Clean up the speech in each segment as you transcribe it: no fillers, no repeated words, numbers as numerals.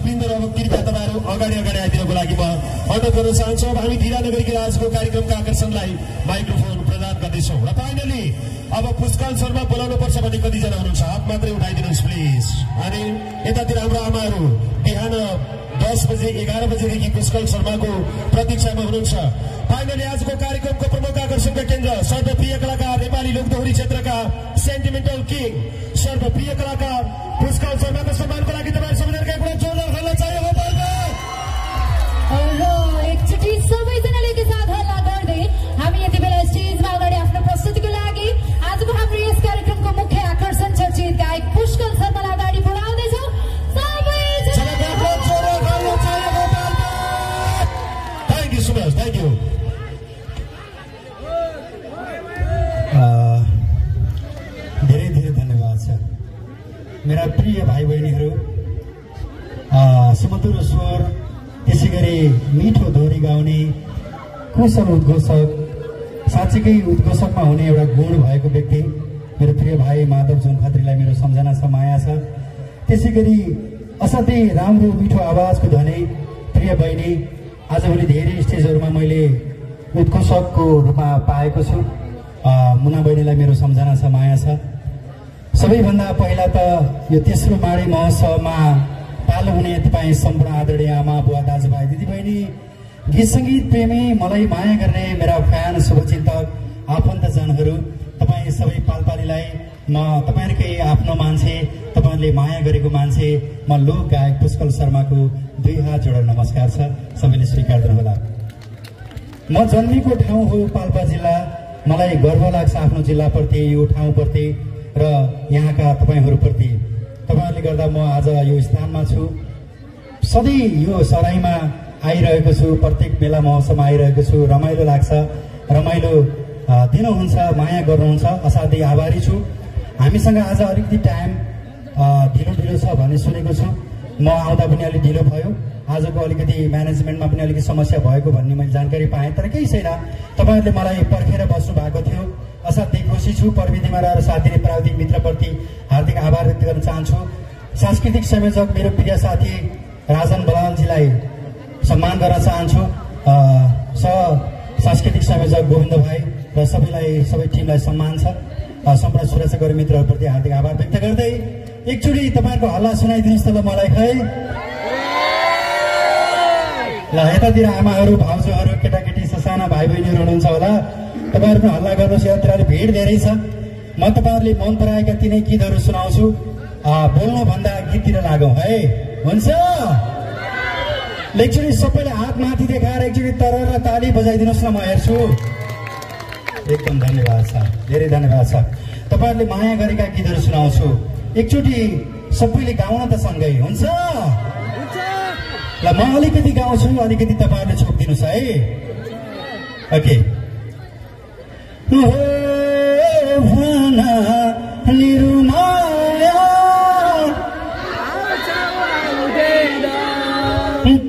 दर्शकवृन्द र अब कृपया तपाईहरु अगाडि आइदिनको लागि म अनुरोध गर्न चाहन्छु। अब हामी ढिला नगरिकन आजको कार्यक्रमका आकर्षणलाई माइक्रोफोन प्रदान गर्दैछौँ र फाइनली अब पुष्कल शर्मा बोलाउनु पर्छ भन्ने कतिजना हुनुहुन्छ? हात मात्रै उठाइदिनुहोस् प्लिज। अनि यतातिर हाम्रो आमाहरू बिहान 10 बजे 11 बजेदेखि पुष्कल शर्माको प्रतीक्षामा हुनुहुन्छ। फाइनली आजको कार्यक्रमको प्रमुख आकर्षणका केन्द्र सर्वप्रिय कलाकार नेपाली लोकदोहोरी क्षेत्रका सेन्टिमेन्टल किङ सर्वप्रिय कलाकार पुष्कल शर्माको सम्मानको लागि तपाईहरु सबैजनालाई एउटा जोरदार हल्ला चाहियो हो र एकचोटि सबैजनाले एक साथ हल्ला गर्दै हामी यति बेला स्टेजमा अगाडि आफ्नो प्रस्तुतिको लागि आजको हाम्रो यस कार्यक्रमको मुख्य आकर्षण चर्चित गायक पुष्कल शर्मालाई अगाडि बढाउँदैछौँ। Thank you so much. Thank you. धेरै धेरै धन्यवाद छ मेरा प्रिय भाइ बहिनीहरू। सुमधुर स्वर त्यसै गरी मिठो दोहोरी गाउने कुशल उद्घोषक साँच्चीकै उद्घोषकमा हुने एउटा गुण भएको व्यक्ति मेरो प्रिय भाइ माधव जुन खत्रीलाई मेरो सम्झना छ, माया छ। त्यसै गरी असाध्यै राम्रो मिठो आवाजको धनी प्रिय बहिनी आजभोलि धेरै स्टेजहरूमा मैले उद्घोषकको रूपमा पाएको छु। मुना बहिनीलाई मेरो सम्झना छ, माया छ। सबैभन्दा पहिला त यो तेस्रो माडी महोत्सवमा पालो हुने तपाईँ सम्पूर्ण आदरणीय आमा बुवा दाजुभाइ दिदीबहिनी गीत सङ्गीत प्रेमी मलाई माया गर्ने मेरा फ्यान शुभचिन्तक आफन्तजनहरू तपाईँ सबै पालपालीलाई म तपाईँहरूकै आफ्नो मान्छे, तपाईँहरूले माया गरेको मान्छे म लोक गायक पुष्कल शर्माको 2 हात जोडेर नमस्कार छ। सबैले स्वीकार गर्नुहोला। म जन्मेको ठाउँ हो पाल्पा जिल्ला। मलाई गर्व लाग्छ आफ्नो जिल्लाप्रति, यो ठाउँप्रति र यहाँका तपाईँहरूप्रति। तपाईँहरूले गर्दा म आज यो स्थानमा छु। सधैँ यो सराईमा आइरहेको छु, प्रत्येक मेला महोत्सवमा आइरहेको छु। रमाइलो लाग्छ, रमाइलो दिनुहुन्छ, माया गर्नुहुन्छ। असाध्यै आभारी छु। हामीसँग आज अलिकति टाइम ढिलो छ भन्ने सुनेको छु। म आउँदा पनि अलिक ढिलो भयो। आजको अलिकति म्यानेजमेन्टमा पनि अलिकति समस्या भएको भन्ने मैले जानकारी पाएँ। तर केही छैन, तपाईँहरूले मलाई पर्खेर बस्नु भएको थियो। असाध्यै खुसी छु। प्रविधिमा रहेर साथ दिने प्राविधिक मित्रप्रति हार्दिक आभार व्यक्त गर्न चाहन्छु। सांस्कृतिक संयोजक मेरो प्रिय साथी राजन बलानजीलाई सम्मान गर्न चाहन्छु। सांस्कृतिक संयोजक गोविन्द भाइ र सबै टिमलाई सम्मान छ। सम्पूर्ण सुरक्षाकर्मी मित्रहरूप्रति हार्दिक आभार व्यक्त गर्दै एकचोटि तपाईँहरूको हल्ला सुनाइदिनुहोस् त ल मलाई खै। ल यतातिर आमाहरू, भाउजूहरू, केटाकेटी ससाना भाइ बहिनीहरू हुनुहुन्छ होला, तपाईँहरू पनि हल्ला गर्नुहोस्। यतातिर अहिले भिड धेरै छ। म तपाईँहरूले मन पराएका तिनै गीतहरू सुनाउँछु। बोल्नुभन्दा गीततिर लागौँ है, हुन्छ? एकचोटि सबैले हात माथि देखाएर एकचोटि तरर र ताली बजाइदिनुहोस् न, म हेर्छु। एकदम धन्यवाद छ, धेरै धन्यवाद छ। तपाईँहरूले माया गरेका गीतहरू सुनाउँछु। एकचोटि सबैले गाउन त सँगै, हुन्छ? ल म अलिकति गाउँछु, अलिकति तपाईँहरूले छोपिदिनुहोस् है। ओके।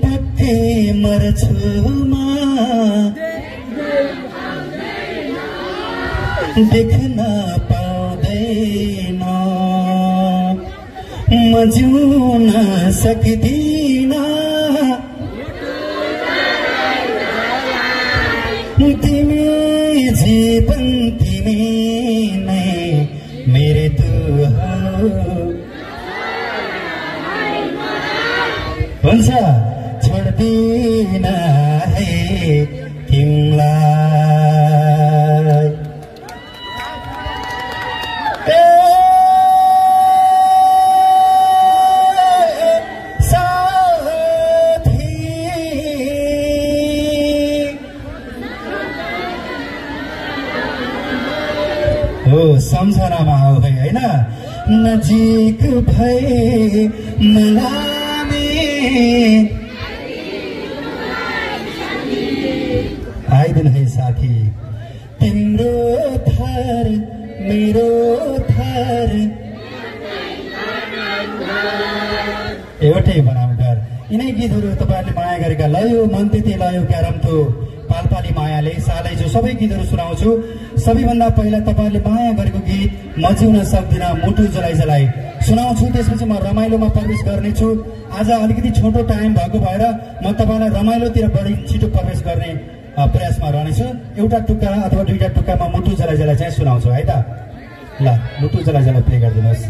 पक्कै मर्छुमा देख्न पाउँदैन, म जिउन सक्दिन तिमी जीवन तिमी नै मेरो हुन्छ। छोड्दिन है तिमीलाई। सम्झनामा आऊ है, होइन? नजिक भए मलाई आइदिनु है साथी। तिम्रो थर मेरो थर एउटै बनाऊ घर। यिनै गीतहरू तपाईँहरूले माया गरेका लयो मन त्यति लयो क्यारम थो पालपाली मायाले सालै जो सबै गीतहरू सुनाउँछु। सबैभन्दा पहिला तपाईँहरूले माया गरेको गीत म जिउन सक्दिन मुटु जलाई जलाई सुनाउँछु। त्यसपछि म रमाइलोमा प्रवेश गर्नेछु। आज अलिकति छोटो टाइम भएको भएर म तपाईँलाई रमाइलोतिर बढी छिटो प्रवेश गर्ने प्रयासमा रहनेछु। एउटा टुक्का अथवा दुईटा टुक्कामा मुटु जलाई जलाई चाहिँ सुनाउँछु है त। ल मुटु जलाई जलाई प्ले गरिदिनुहोस्।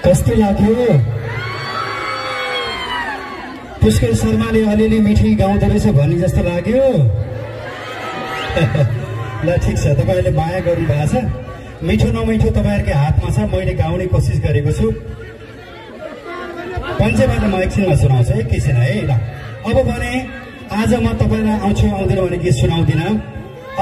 कस्तो लाग्यो? पुष्कर शर्माले अलिअलि मिठी गाउँदो रहेछ भन्ने जस्तो लाग्यो। ल ठिक छ, तपाईँले माया गर्नु भएको छ। मिठो नमिठो तपाईँहरूकै हातमा छ। मैले गाउने कोसिस गरेको छु। पञ्चेबाजा म एकछिनमा सुनाउँछु, एकैछिन है ल। अब भने आज म तपाईँलाई आउँछु आउँदिन भने गीत सुनाउँदिनँ,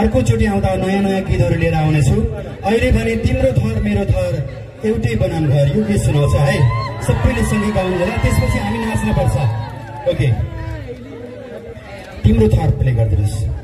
अर्कोचोटि आउँदा नयाँ नयाँ गीतहरू लिएर आउनेछु। अहिले भने तिम्रो थर मेरो थर एउटै बनाम घर यो गीत सुनाउँछ है, सबैले सँगै गाउनु होला, त्यसपछि हामी नाच्न पर्छ। ओके, तिम्रो थर प्ले गरिदिनुहोस्।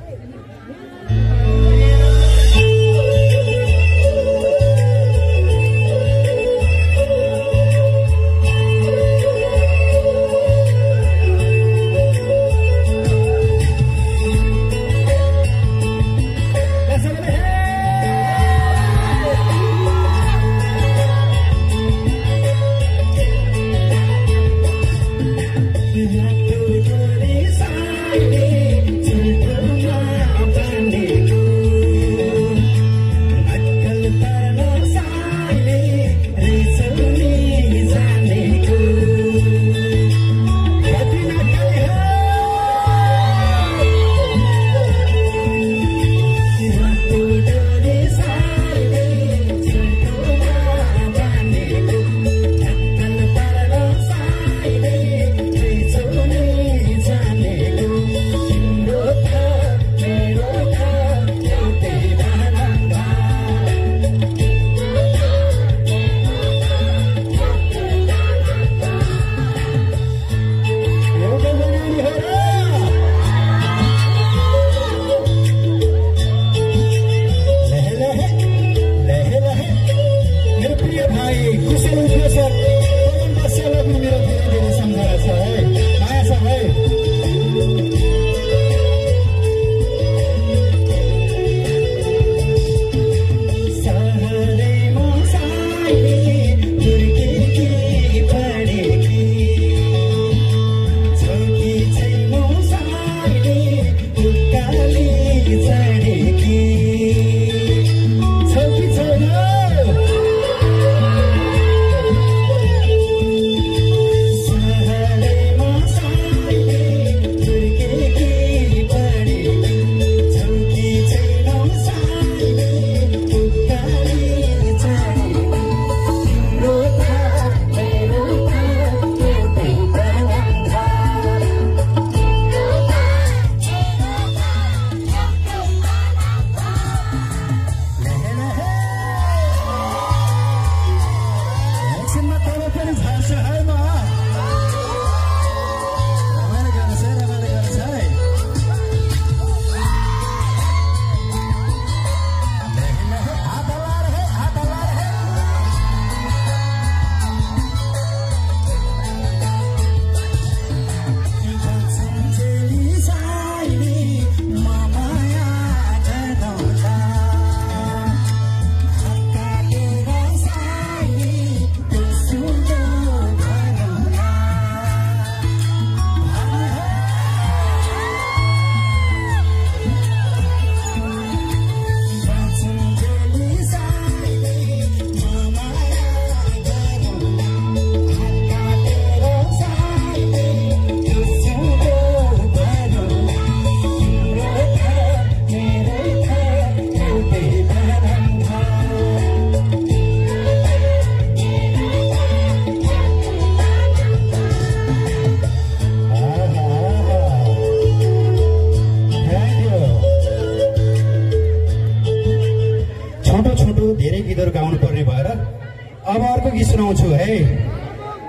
सुनाउँछु है।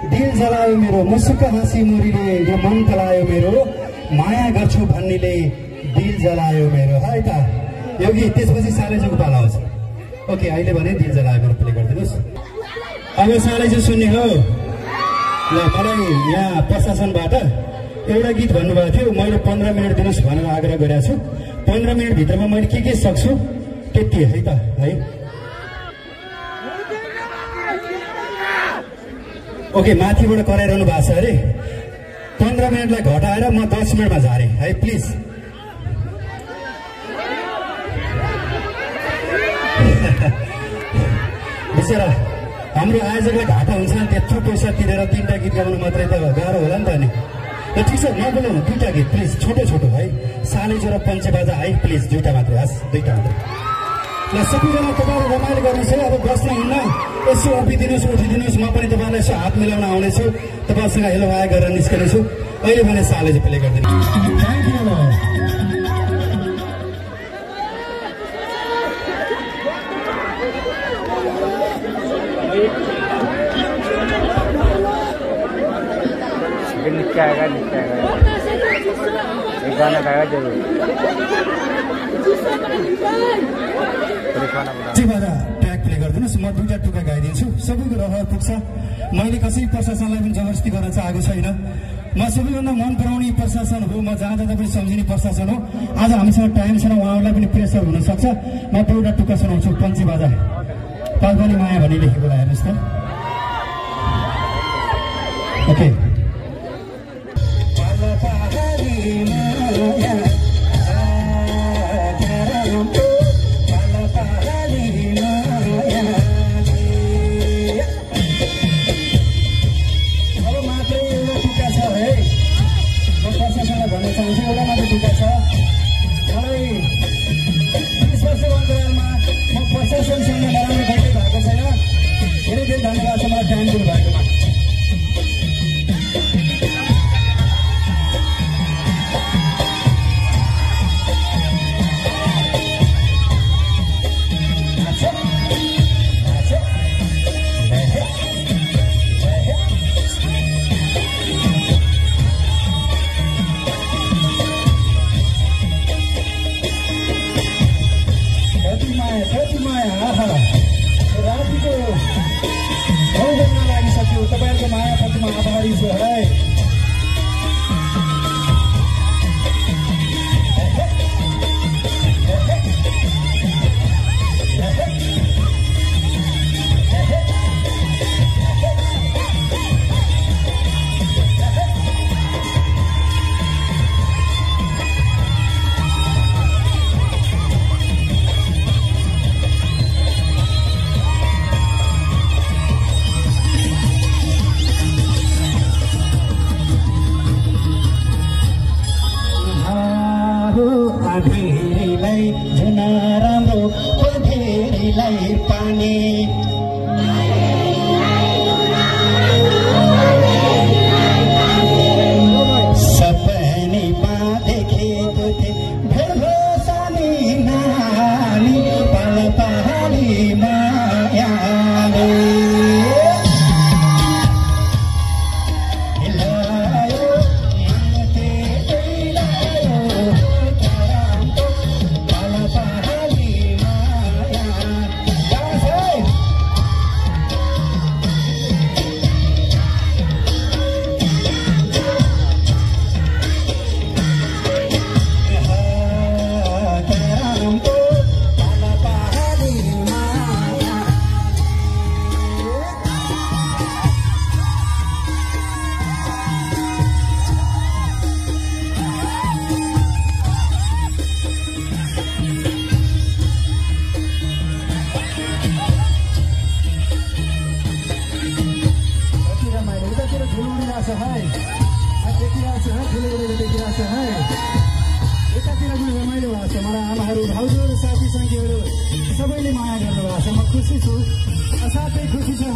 दिल जलायो मेरो मुसुक हाँसी मुरीले, यो मन तलायो मेरो माया गर्छु भन्नेले दिल जलायो मेरो है त यो गीत। त्यसपछि सालेजुको पाला आउँछ। ओके, अहिले भने दिल जलायो मेरो प्ले गरिदिनुहोस्। अब सालेजु सुन्ने हो ल। मलाई यहाँ प्रशासनबाट एउटा गीत भन्नुभएको थियो, मैले 15 मिनट दिनुहोस् भनेर आग्रह गरेको छु। 15 मिनट भित्रमा मैले के सक्छु त्यति है त है। ओके, माथिबाट कराइरहनु भएको छ अरे। 15 मिनटलाई घटाएर म 10 मिनटमा झारेँ है, प्लिज। बिचरा हाम्रो आयोजकलाई घाटा हुन्छ नि, त्यत्रो पैसा तिरेर 3टा गीत गाउनु मात्रै त गाह्रो होला नि त नि। ल ठिक छ, नबोलाउनु, 2टा गीत प्लिज, छोटो छोटो है। सालेजो र पञ्चेबाजा है प्लिज, 2टा मात्रै, हस् 2टा मात्रै। ल सबैजना तपाईँहरू रमाइलो गर्नुहोस् है। अब बस्न हिँड्न यसो उभिदिनुहोस् उठिदिनुहोस्। म पनि तपाईँलाई यसो हात मिलाउन आउनेछु, तपाईँसँग हेलो हाय गरेर निस्कनेछु। अहिले भने साले चाहिँ प्ले गरिदिनु। Thank you. नीचे आएगा एक गाना गाएगा जरूर। ट्र्याक प्ले गरिदिनुहोस्। म दुईटा टुक्का गाइदिन्छु, सबैको रहर पुग्छ। मैले कसै प्रशासनलाई पनि जबरजस्ती गर्न चाहेको छैन। म सबैभन्दा मन पराउने प्रशासन हो, म जहाँ जाँदा पनि सम्झिने प्रशासन हो। आज हामीसँग टाइम छैन, उहाँहरूलाई पनि प्रेसर हुनसक्छ। म एउटा टुक्का सुनाउँछु, पञ्चे बाजा पाल्पानी माया भनी लेखेको हेर्नुहोस् त। ओके। धन्यवाद छ मलाई टाइम दिनुभएकोमा। कति माया रातिको गाउँ लागिसक्यो। तपाईँहरूको मायाप्रतिमा आभारी छु है। धेरैलाई जुन राम्रो धेरैलाई पानी सपनीमा देखेको थिएँ भेलो सानी नानी पाल पहाडी मायाले एकातिर पनि रमाइलो भएको छ। मलाई आमाहरू भाउजूहरू साथी सङ्गीहरू सबैले माया गर्नु भएको छ। म खुसी छु, असाध्यै खुसी छु।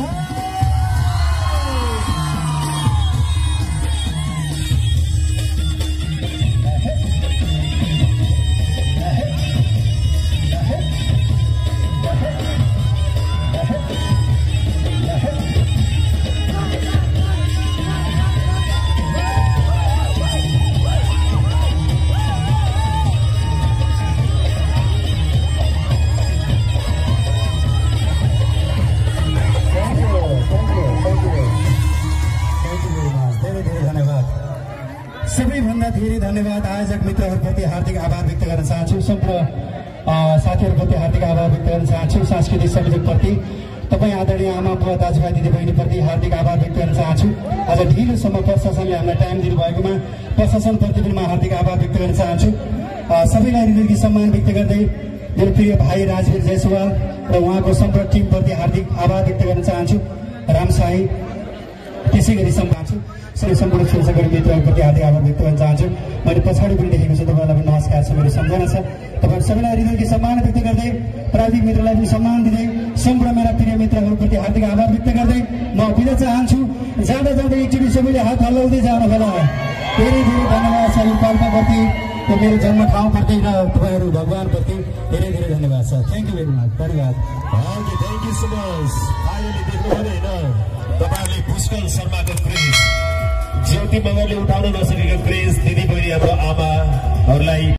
सबैभन्दा धेरै धन्यवाद आयोजक मित्रहरूप्रति हार्दिक आभार व्यक्त गर्न चाहन्छु। सम्पूर्ण साथीहरूप्रति हार्दिक आभार व्यक्त गर्न चाहन्छु। सांस्कृतिक संयोजकप्रति, तपाईँ आदरणीय आमा बुवा दाजुभाइ दिदीबहिनीप्रति हार्दिक आभार व्यक्त गर्न चाहन्छु। आज ढिलोसम्म प्रशासनले हामीलाई टाइम दिनुभएकोमा प्रशासनप्रति पनि म हार्दिक आभार व्यक्त गर्न चाहन्छु। सबैलाई हृदयदेखि सम्मान व्यक्त गर्दै मेरो प्रिय भाइ राजवीर जयसवाल र उहाँको सम्पूर्ण टिमप्रति हार्दिक आभार व्यक्त गर्न चाहन्छु। राम साई त्यसै गरी सम्झाउँछु सबै सम्पूर्ण शिक्षकहरू मित्रहरूप्रति हार्दिक आभार व्यक्त गर्न चाहन्छु। मैले पछाडि पनि देखेको छु, तपाईँहरूलाई पनि नमस्कार छ, मेरो सम्झना छ। तपाईँहरू सबैलाई हृदयदेखि सम्मान व्यक्त गर्दै प्राविधिक मित्रलाई पनि सम्मान दिँदै सम्पूर्ण मेरा प्रिय मित्रहरूप्रति हार्दिक आभार व्यक्त गर्दै म बिदा चाहन्छु। जाँदा जाँदै एकचोटि सबैले हात हल्लाउँदै जानु होला। धेरै धेरै धन्यवाद छ यो पाल्पाप्रति, यो मेरो जन्म ठाउँप्रति र तपाईँहरू भगवान्प्रति धेरै धेरै धन्यवाद छ। Thank you very much. धन्यवाद। Okay, thank you so much. Finally देख्नुभयो होइन तपाईँहरूले पुष्कल शर्माको क्रेज, ज्योति मगरले उठाउन नसकेको क्रेज दिदी बहिनी हाम्रो आमाहरूलाई